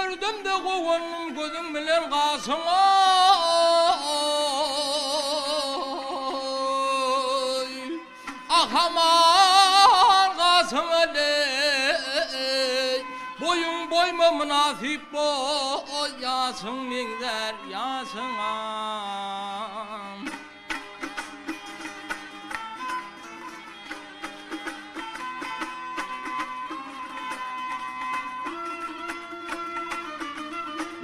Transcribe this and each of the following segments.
gördüm de koğunun gözüm bilen kalsın oy. Ah aman kalsın öyle. Boyun boyma münasip boy yasın minzer yasın am.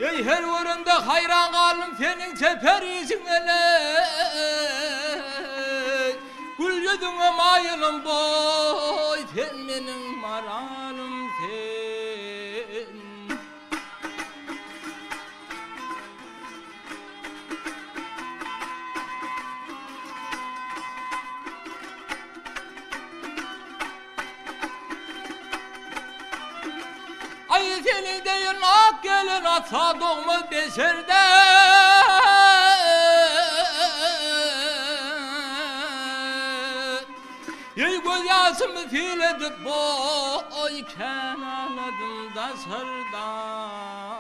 Ey her yerinde hayran kalım senin seferizin ele. Gül yüzüne mayılım boy sen benim maralım sen. Ay seni değil ak gelin atsa doğma beşerde. Ey göz yaşımı fil edip boy kenarladım da sırdan.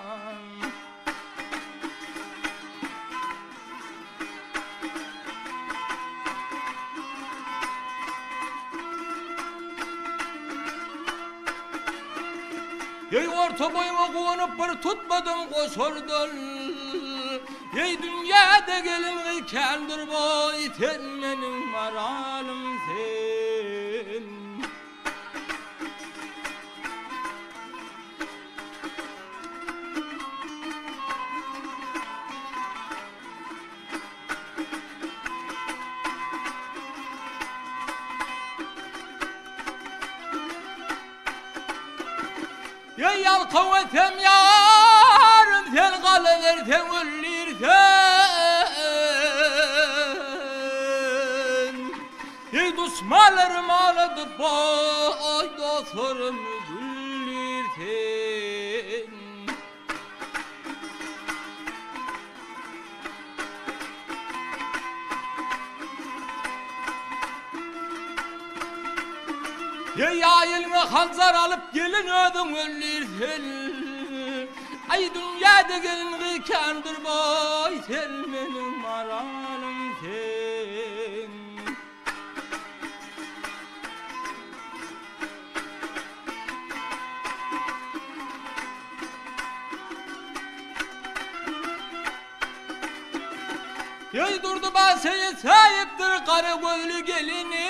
Ey orta boyuma konup bir tutmadım koşurdun. Ey dünyada gelin ikendir boy sen benim maralım sen. Ey yalkın etsem yarım sen kalıversen ölürsen. Ey düşmanlarım ağladı boy dostlarım güllürsen. Ey yayılını hanzar alıp gelin ödüm ölürsen. Ay dünyada gelin ikendir boy sen benim maralım sen. Ey durdu basaya sahiptir kara gözlü gelini.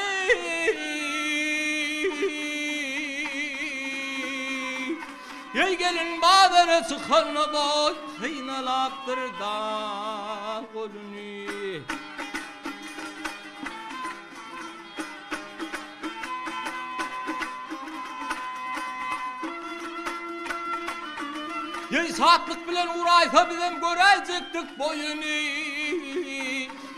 Ey gelin badana sıkanla boy kıynalaktır da kolunu. Ey saatlik bilen uğraysa bizim görecektik boyunu.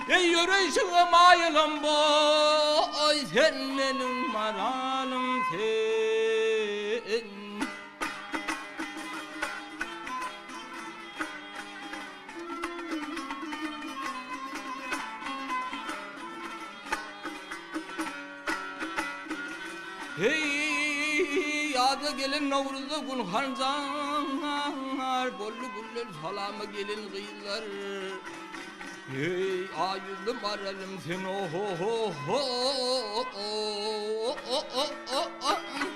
Ey yürüyüşüne mayılım boy sen benim maralım sen. Hey yadı gelin Novruz'da Gülhan Zanlar bollu güller salamı gelin kızlar. Hey ayızlı maralım sen oh oh oh oh oh oh oh oh oh.